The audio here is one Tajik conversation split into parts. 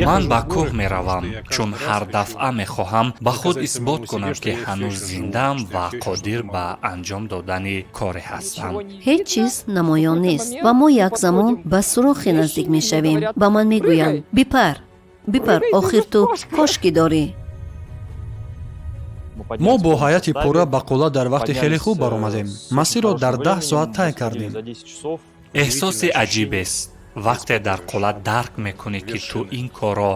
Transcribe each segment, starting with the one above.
ман ба кӯҳ меравам, чун ҳар дафъа мехоҳам ба худ исбот кунам, ки ҳанӯз зиндаам ва қодир ба анҷом додани коре ҳастам. ҳеҷ чиз намоён нест ва мо як замон ба сурохи наздик мешавем. Ба ман мегӯянд: бипар, бипар, охир ту кошки дорӣ. мо бо ҳайати пурра ба қулла дар вақти хеле хуб баромадем. масирро дар 10 соат тай кардем. эҳсоси аҷибест вақте дар қулла дарк мекунӣ, ки ту ин корро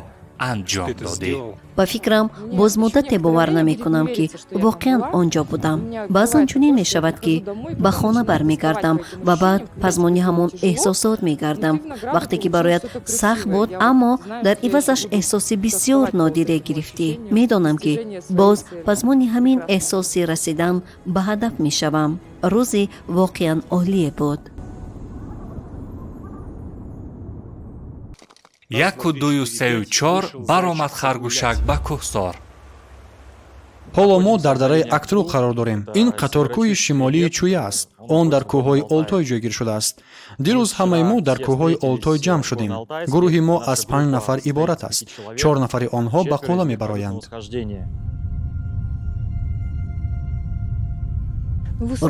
анҷом додӣ. ба фикрам боз муддате бовар намекунам, ки воқеан он ҷо будам. баъзан чунин мешавад, ки ба хона бармегардам ва баъд пазмони ҳамон эҳсосот мегардам. вақте ки бароят сахт буд, аммо дар ивазаш эҳсоси бисёр нодире гирифтӣ. медонам, ки боз пазмони ҳамин эҳсоси расидан ба ҳадаф мешавам. рӯзи воқеан олие буд. 1, 2, 3, 4 баромад харгушак ба кӯҳсор. ҳоло мо дар дараи Актру қарор дорем. ин қаторкӯҳи шимолии Чӯя аст. он дар кӯҳҳои Олтой ҷойгир шудааст. дирӯз ҳамаи мо дар кӯҳҳои Олтой ҷамъ шудем. гурӯҳи мо аз 5 нафар иборат аст. 4 нафари онҳо ба қулла мебароянд.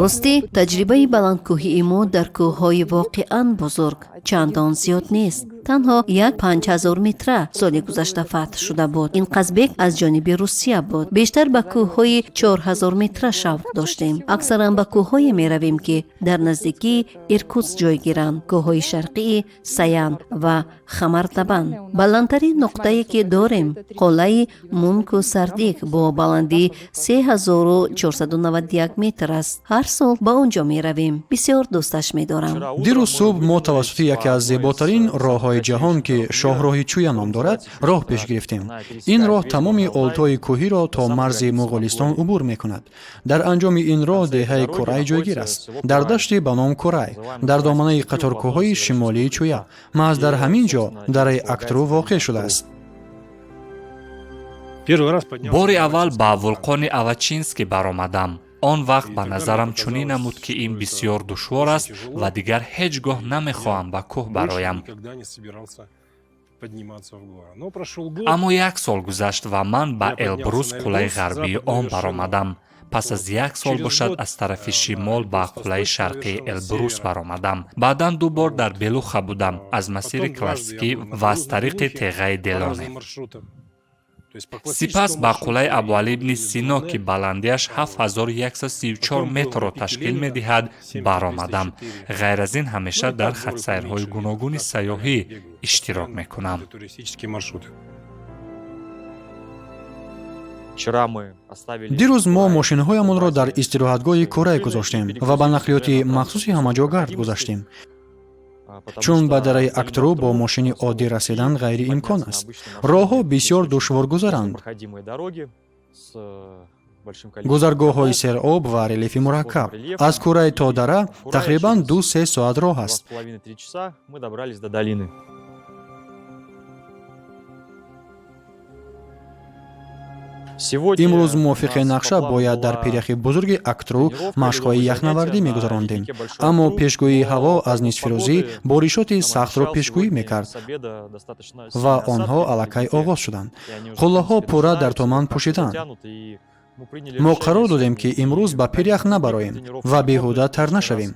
ростӣ таҷрибаи баландкӯҳии мо дар кӯҳҳои воқеан бузург чандон зиёд нест. танҳо як 5000 метра соли гузашта фатҳ шуда буд. ин қазбек аз ҷониби Русия буд. бештар ба кӯҳҳои 4000 метра шавқ доштем. аксаран ба кӯҳҳое меравем, ки дар наздикии Иркутск ҷойгиранд. кӯҳҳои шарқии Саян ва Хамартабан. баландтарин нуқтае ки дорем қуллаи Мунку Сардик бо баландии 3491 метр аст. ҳар сол ба он ҷо меравем. бисёр дӯсташ медорам. дирӯз субҳ мо тавассути яке аз зеботарин роҳҳои ҷаҳон, ки шоҳроҳи Чӯя ном дорад, роҳ пеш гирифтем. ин роҳ тамоми олтои кӯҳиро то марзи Муғулистон убур мекунад. дар анҷоми ин роҳ деҳаи Курай ҷойгир аст. дар дашти ба ном Курай, дар доманаи қаторкӯҳҳои шимолии Чӯя. маҳз дар ҳамин ҷо дараи Актру воқеъ шудааст. бори аввал ба вулқони Авачинский баромадам. он вақт ба назарам чунин намуд, ки ин бисёр душвор аст ва дигар ҳеҷ гоҳ намехоҳам ба кӯҳ бароям. аммо 1 сол гузашт ва ман ба Элбрус қуллаи ғарбии он баромадам. пас аз 1 сол бошад аз тарафи шимол ба қуллаи шарқии Элбрус баромадам. баъдан ду бор дар Белуха будам аз масири классикӣ ва аз тариқи теғаи Делоне. сипас ба қуллаи Абуалӣ ибни Сино, ки баландиаш 7134 метрро ташкил медиҳад, баромадам. ғайр аз ин ҳамеша дар хатсайрҳои гуногуни сайёҳӣ иштирок мекунам. дирӯз мо мошинаҳоямонро дар истироҳатгоҳи Курай гузоштем ва ба нақлиёти махсуси ҳамаҷогард гузаштем. чун ба дараи Актру бо мошини оддӣ расидан ғайриимкон аст. роҳҳо бисёр душворгузаранд. гузаргоҳҳои сероб ва релефи мураккаб. аз Курай то дара тақрибан 2-3 соат роҳ аст. имрӯз мувофиқи нақша бояд дар пиряхи бузурги Актру машқҳои яхнавардӣ мегузарондем. аммо пешгӯии ҳаво аз нисфирӯзӣ боришоти сахтро пешгӯӣ мекард ва онҳо аллакай оғоз шуданд. қуллаҳо пурра дар туман пӯшиданд. мо қарор додем, ки имрӯз ба пирях набароем ва беҳуда тар нашавем.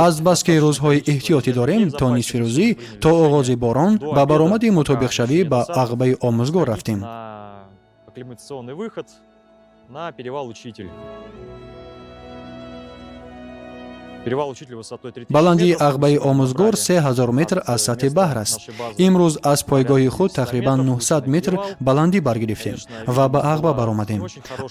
азбаски рӯзҳои эҳтиётӣ дорем, то нисфирӯзӣ, то оғози борон ба баромади мутобиқшавӣ ба Ағбаи Омӯзгор рафтем. баландии Ағбаи Омӯзгор 3000 метр аз сатҳи баҳр аст. имрӯз аз пойгоҳи худ тақрибан 900 метр баландӣ баргирифтем ва ба Ағба баромадем.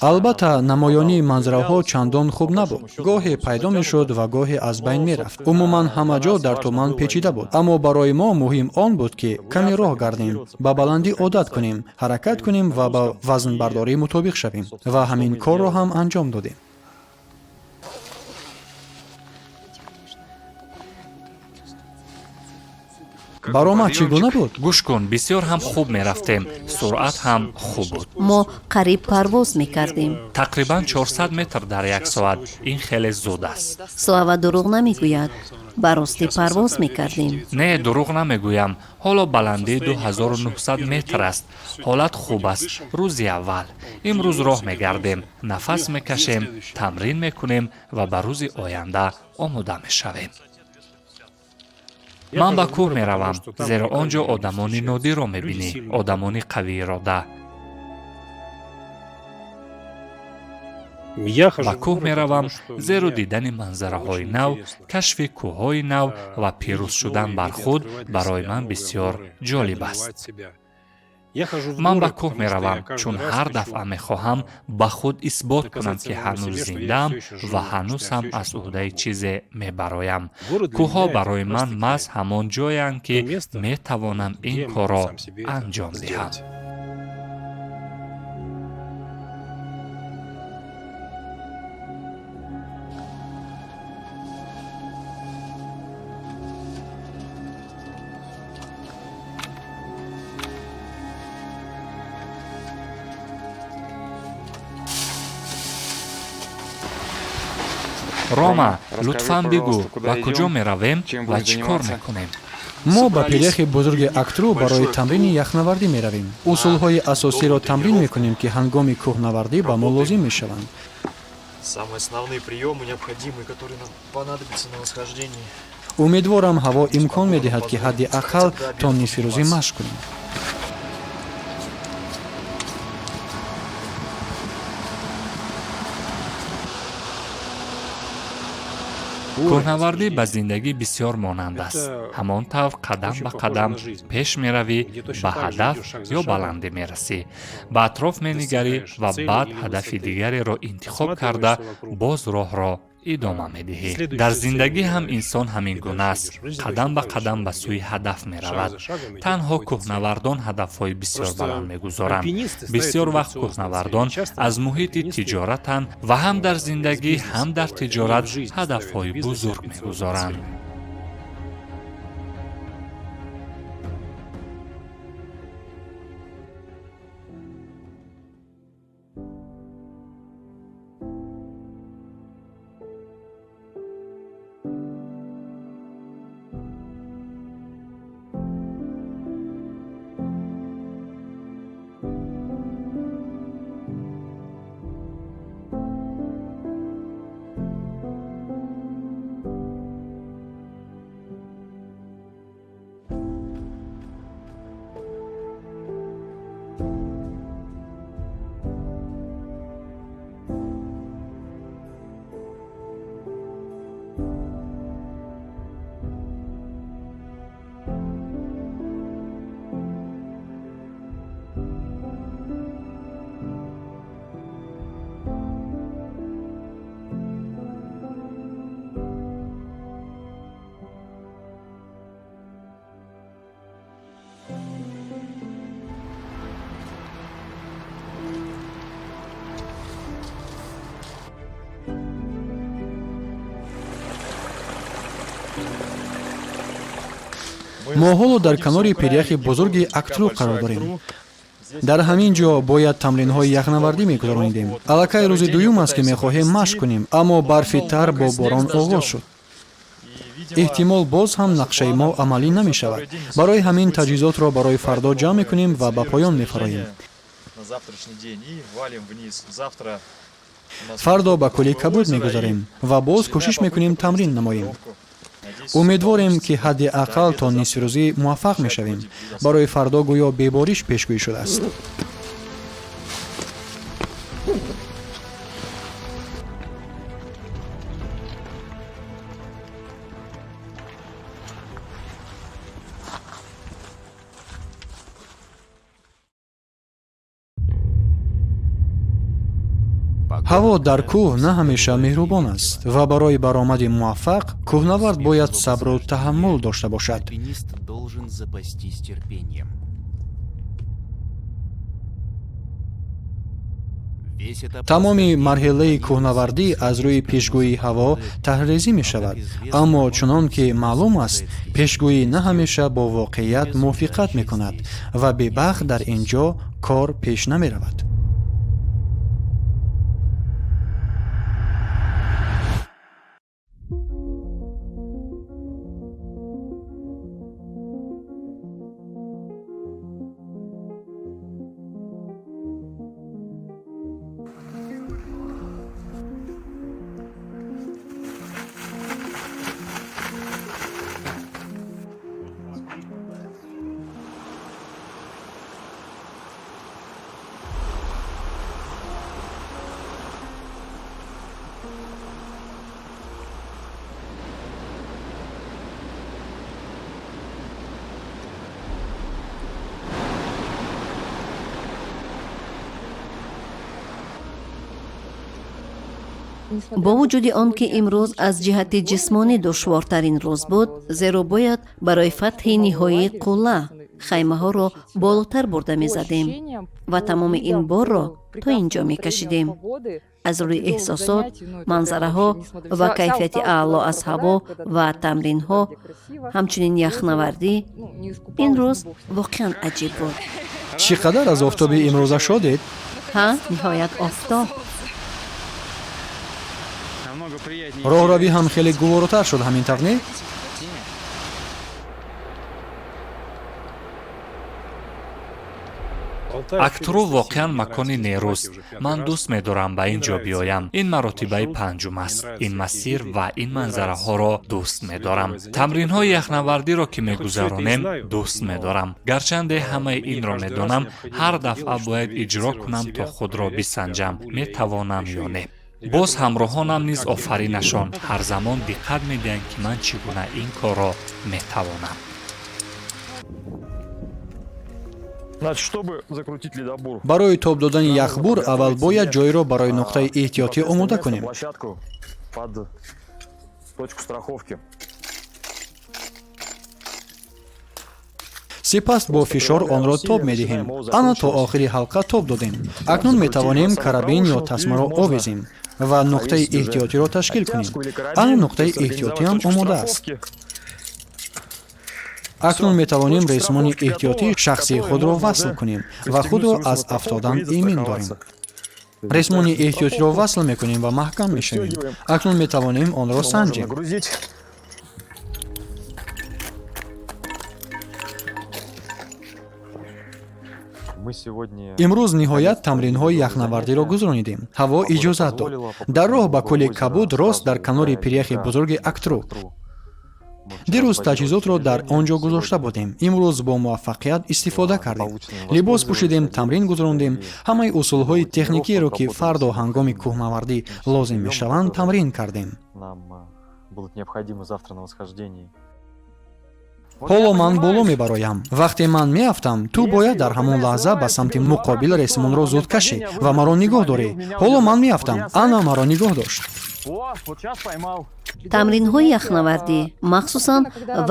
албатта намоёнии манзараҳо чандон хуб набуд. гоҳе пайдо мешуд ва гоҳе аз байн мерафт. умуман ҳама ҷо дар туман печида буд. аммо барои мо муҳим он буд, ки каме роҳ гардем, ба баландӣ одат кунем, ҳаракат кунем ва ба вазнбардорӣ мутобиқ шавем. ва ҳамин корро ҳам анҷом додем. баромад чӣ гуна буд? гӯш кун, бисёр ҳам хуб мерафтем. суръат ҳам хуб буд. мо қариб парвоз мекардем. тақрибан 400 метр дар 1 соат. ин хеле зуд аст. слава дурӯғ намегӯяд. ба ростӣ парвоз мекардем. не дурӯғ намегӯям, ҳоло баландии 2900 метр аст. ҳолат хуб аст. рӯзи аввал имрӯз роҳ мегардем, нафас мекашем, тамрин мекунем ва ба рӯзи оянда омода мешавем. ман ба кӯҳ меравам, зеро он ҷо одамони нодирро мебинӣ, одамони қавиирода. ба кӯҳ меравам, зеро дидани манзараҳои нав, кашфи кӯҳҳои нав ва пирӯз шудан бар худ барои ман бисёр ҷолиб аст. ман ба кӯҳ меравам, чун ҳар дафъа мехоҳам ба худ исбот кунам, ки ҳанӯз зиндаам ва ҳанӯз ҳам аз ӯҳдаи чизе мебароям. кӯҳҳо барои ман маҳз ҳамон ҷоянд, ки метавонам ин корро анҷом диҳам. рома, лутфан бигӯ, ба куҷо меравем ва чӣ кор мекунем? мо ба пирехи бузурги актру барои тамрини яхнавардӣ меравем. усулҳои асосиро тамрин мекунем, ки ҳангоми кӯҳнавардӣ ба мо лозим мешаванд. Самые основные приемы, необходимые, которые нам понадобятся на восхождении. умедворам ҳаво имкон медиҳад, ки ҳадди ақал то нисфи рӯзӣ машқ кунем. кӯҳнавардӣ ба зиндагӣ бисёр монанд аст. ҳамон тавр қадам ба қадам пеш меравӣ, ба ҳадаф ё баландӣ мерасӣ. ба атроф менигарӣ ва баъд ҳадафи дигареро интихоб карда боз роҳро идома медиҳӣ. дар зиндагӣ ҳам инсон ҳамин гуна аст. қадам ба қадам ба сӯи ҳадаф меравад. танҳо кӯҳнавардон ҳадафҳои бисёр баланд мегузоранд. бисёр вақт кӯҳнавардон аз муҳити тиҷоратанд ва ҳам дар зиндагӣ, ҳам дар тиҷорат ҳадафҳои бузург мегузоранд. мо ҳоло дар канори пиряхи бузурги актру қарор дорем. дар ҳамин ҷо бояд тамринҳои яхнавардӣ мегузаронидем. аллакай рӯзи дуюм аст, ки мехоҳем машқ кунем, аммо барфи тар бо борон оғоз шуд. эҳтимол боз ҳам нақшаи мо амалӣ намешавад. барои ҳамин таҷҳизотро барои фардо ҷамъ мекунем ва ба поён мефароем. фардо ба кӯли кабуд мегузарем ва боз кӯшиш мекунем тамрин намоем. умедворем, ки ҳадди ақал то нисфи рӯзӣ муваффақ мешавем. барои фардо гӯё бебориш пешгӯӣ шудааст. ҳаво дар кӯҳ на ҳамеша меҳрубон аст ва барои баромади муваффақ кӯҳнавард бояд сабру таҳаммул дошта бошад. тамоми марҳилаи кӯҳнавардӣ аз рӯи пешгӯии ҳаво таҳризӣ мешавад, аммо чунон ки маълум аст, пешгӯӣ на ҳамеша бо воқеият мувофиқат мекунад ва бебахт дар ин ҷо кор пеш намеравад. бо вуҷуди он ки имрӯз аз ҷиҳати ҷисмонӣ душвортарин рӯз буд, зеро бояд барои фатҳи ниҳоии қулла хаймаҳоро болотар бурда мезадем ва тамоми ин борро то ин ҷо мекашидем. аз рӯи эҳсосот, манзараҳо ва кайфияти аъло аз ҳаво ва тамринҳо, ҳамчунин яхнавардӣ, ин рӯз воқеан аҷиб буд. чӣ қадар аз офтоби имрӯза шодед? ҳа, ниҳоят офтоб. роҳравӣ ҳам хеле гуворотар шуд, ҳамин тавр не? Актру воқеан макони неруст. Ман дӯст медорам ба ин ҷо биёям. Ин маротибаи панҷум аст. Ин масир ва ин манзараҳоро дӯст медорам. Тамринҳои яхнавардиро ки мегузаронем, дӯст медорам. Гарчанде ҳамаи инро медонам, ҳар дафъа бояд иҷро кунам то худро бисанҷам, метавонам ё не. боз ҳамроҳонам низ офаринашон ҳар замон диққат медиҳанд ки ман чӣ гуна ин корро метавонам. барои тоб додани яхбур аввал бояд ҷойро барои нуқтаи эҳтиётӣ омода кунем. сипас бо фишор онро тоб медиҳем. ана то охири ҳалқа тоб додем. акнун метавонем карабин ё тасмаро овезем ва нуқтаи эҳтиётиро ташкил кунем. ана нуқтаи эҳтиётиам омода аст. акнун метавонем ресмони эҳтиётии шахсии худро васл кунем ва худро аз афтодан эмин дорем. ресмони эҳтиётиро васл мекунем ва маҳкам мешавем. акнун метавонем онро санҷем. имрӯз ниҳоят тамринҳои яхнавардиро гузаронидем. ҳаво иҷозат дод. дар роҳ ба кӯли кабуд рост дар канори пиряхи бузурги актру. дирӯз таҷҳизотро дар он ҷо гузошта будем. имрӯз бо муваффақият истифода кардем. либос пӯшидем, тамрин гузарондем. ҳамаи усулҳои техникиеро ки фардо ҳангоми кӯҳнавардӣ лозим мешаванд, тамрин кардем. ҳоло ман боло мебароям. вақте ман меафтам, ту бояд дар ҳамон лаҳза ба самти муқобил ресмонро зуд кашӣ ва маро нигоҳ дорӣ. ҳоло ман меафтам, ана маро нигоҳ дошт. тамринҳои яхнавардӣ, махсусан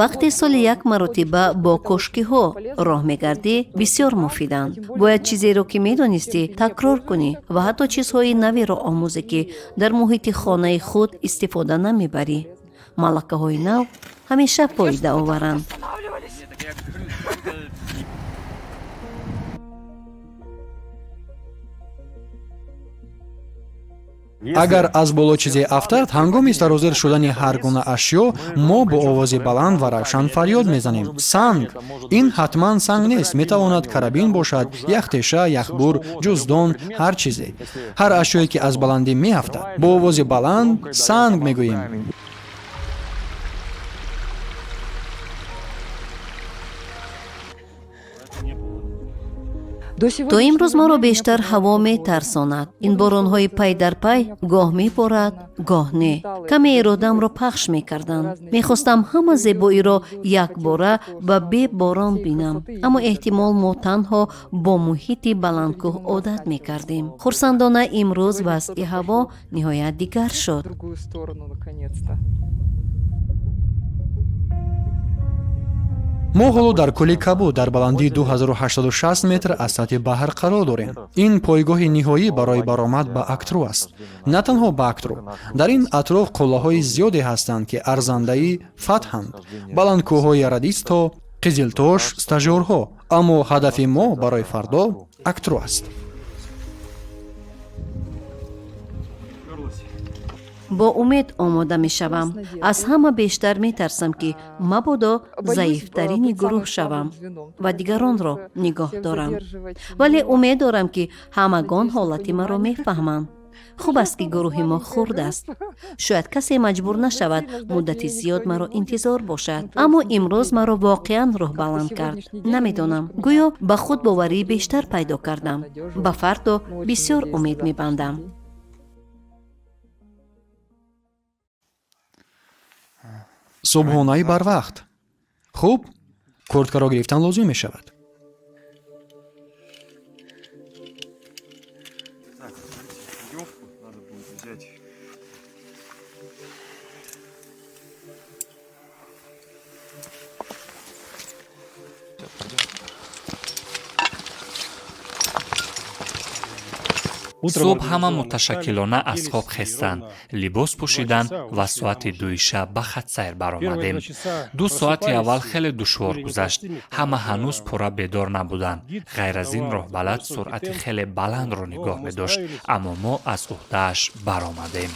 вақте соли як маротиба бо кошкиҳо роҳ мегардӣ, бисёр муфиданд. бояд чизеро ки медонистӣ такрор кунӣ ва ҳатто чизҳои наверо омӯзӣ ки дар муҳити хонаи худ истифода намебарӣ. малакаҳои нав ҳамеша фоида оваранд. агар аз боло чизе афтад, ҳангоми сарозир шудани ҳар гуна ашё, мо бо овози баланд ва равшан фарёд мезанем. санг! ин ҳатман санг нест. метавонад карабин бошад, яхтеша, яхбур, ҷуздон, ҳар чизе. ҳар ашёе ки аз баландӣ меафтад, бо овози баланд санг мегӯем. то имрӯз маро бештар ҳаво метарсонад. ин боронҳои пай дар пай гоҳ меборад, гоҳ не. каме иродамро пахш мекарданд. мехостам ҳама зебоиро якбора ба бе борон бинам, аммо эҳтимол мо танҳо бо муҳити баландкӯҳ одат мекардем. хурсандона имрӯз вазъи ҳаво ниҳоят дигар шуд. мо ҳоло дар кӯли кабу дар баландии 2086 метр аз сатҳи баҳр қарор дорем. ин пойгоҳи ниҳоӣ барои баромад ба актру аст. на танҳо ба актру. дар ин атроф қуллаҳои зиёде ҳастанд ки арзандаи фатҳанд. баландкӯҳҳои радисто, қизилтош, стажёрҳо. аммо ҳадафи мо барои фардо актру аст. бо умед омода мешавам. аз ҳама бештар метарсам ки мабодо заифтарини гурӯҳ шавам ва дигаронро нигоҳ дорам. вале умед дорам ки ҳамагон ҳолати маро мефаҳманд. хуб аст ки гурӯҳи мо хурд аст. шояд касе маҷбур нашавад муддати зиёд маро интизор бошад. аммо имрӯз маро воқеан рӯҳбаланд кард. намедонам, гӯё ба худ боварӣ бештар пайдо кардам. ба фардо бисёр умед мебандам. субҳонаи барвақт. хуб, курткаро гирифтан лозим мешавад. صبح ҳама муташаккилона аз хоб хестанд, либос пӯшиданд ва соати 2 шаб ба хатсайр баромадем. 2 соати аввал хеле душвор гузашт. ҳама ҳанӯз пурра бедор набуданд. ғайр аз ин роҳбалад суръати хеле баландро нигоҳ медошт, аммо мо аз уҳдааш баромадем.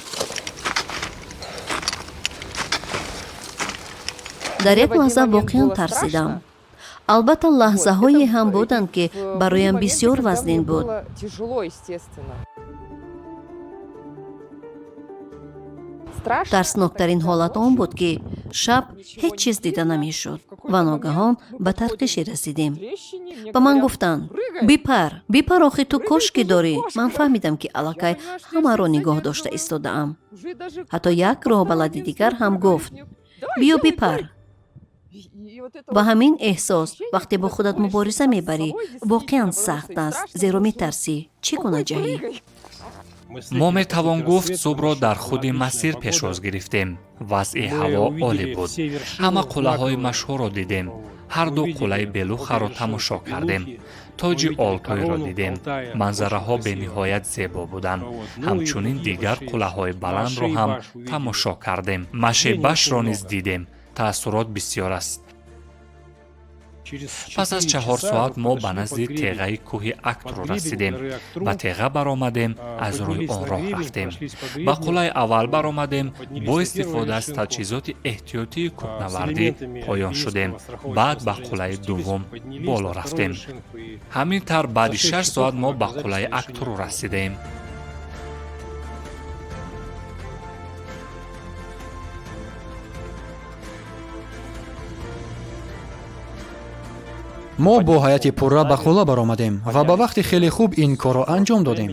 дар як лаҳза воқеан тарсидам. албатта лаҳзаҳое ҳам буданд ки бароям бисёр вазнин буд. тарсноктарин ҳолат он буд ки шаб ҳеҷ чиз дида намешуд ва ногаҳон ба тарқише расидем. ба ман гуфтанд: бипар охи ту кошки дорӣ. ман фаҳмидам ки аллакай ҳамаро нигоҳ дошта истодаам. ҳатто як роҳбалади дигар ҳам гуфт: биё бипар. ба ҳамин эҳсос вақте бо худат мубориза мебарӣ воқеан сахт аст, зеро метарсӣ чӣ гуна ҷаҳӣ. мо метавон гуфт зубро дар худи масир пешвоз гирифтем. вазъи ҳаво олӣ буд. ҳама қулъаҳои машҳурро дидем. ҳарду қулъаи белухаро тамошо кардем. тоҷи олтойро дидем. манзараҳо бениҳоят зебо буданд. ҳамчунин дигар қулъаҳои баландро ҳам тамошо кардем. машебашро низ дидем. таассурот бисёр аст. пас аз 4 соат мо ба назди теғаи кӯҳи Актру расидем. ба теға баромадем, аз рӯи он роҳ рафтем. ба қулъаи аввал баромадем, бо истифода аз таҷҳизоти эҳтиётии кӯҳнавардӣ поён шудем. баъд ба қулъаи дуввум боло рафтем. ҳамин тавр баъди 6 соат мо ба қулъаи Актру расидем. мо бо ҳайати пурра ба қулъа баромадем ва ба вақти хеле хуб ин корро анҷом додем.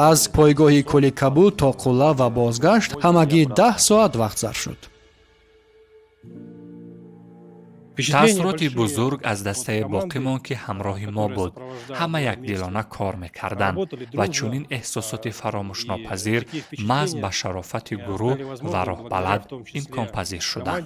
аз пойгоҳи Кӯли Кабуд то қулъа ва бозгашт ҳамагӣ 10 соат вақт зарф шуд. таассуроти бузург аз дастаи боқимон ки ҳамроҳи мо буд. ҳама якдилона кор мекарданд ва чунин эҳсосоти фаромӯшнопазир маҳз ба шарофати гурӯҳ ва роҳбалад имконпазир шуданд.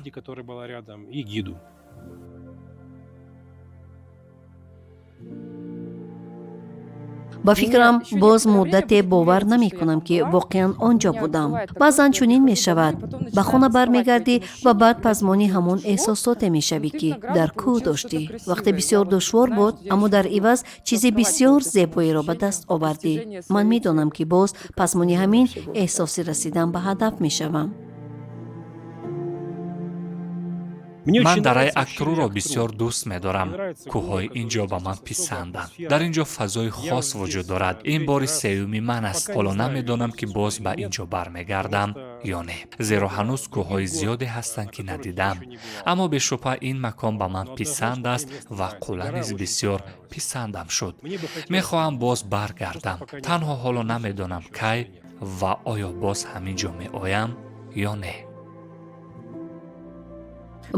ба фикрам боз муддате бовар намекунам ки воқеан он ҷо будам. баъзан чунин мешавад. ба хона бармегардӣ ва баъд пазмони ҳамон эҳсосоте мешавӣ ки дар кӯҳ доштӣ. вақте бисёр душвор буд, аммо дар иваз чизи бисёр зебоиро ба даст овардӣ. ман медонам ки боз пазмони ҳамин эҳсоси расидан ба ҳадаф мешавам. ман дараи Актруро бисёр дӯст медорам. кӯҳҳои ин ҷо ба ман писанданд. дар ин ҷо фазои хос вуҷуд дорад. ин бори сеюми ман аст. ҳоло намедонам ки боз ба ин ҷо бармегардам ё не. зеро ҳанӯз кӯҳҳои зиёде ҳастанд ки надидам. аммо бешубҳа ин макон ба ман писанд аст ва қулъа низ бисёр писандам шуд. мехоҳам боз баргардам. танҳо ҳоло намедонам кай ва оё боз ҳамин ҷо меоям ё не.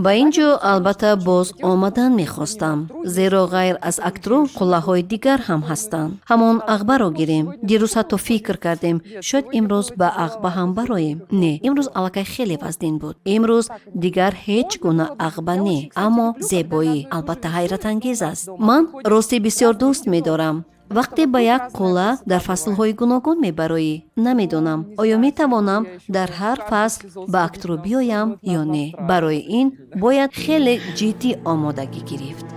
ба ин ҷо албатта боз омадан мехостам, зеро ғайр аз Актру қулъаҳои дигар ҳам ҳастанд. ҳамон Ағбаро гирем. дирӯз ҳатто фикр кардем шояд имрӯз ба Ағба ҳам бароем. не, имрӯз аллакай хеле вазнин буд. имрӯз дигар ҳеҷ гуна Ағба не, аммо зебоӣ албатта ҳайратангез аст. ман рости бисёр дӯст медорам. вақте ба як қулъа дар фаслҳои гуногун мебароӣ, намедонам оё метавонам дар ҳар фасл ба Актру биёям ё не. барои ин бояд хеле ҷиддӣ омодагӣ гирифт.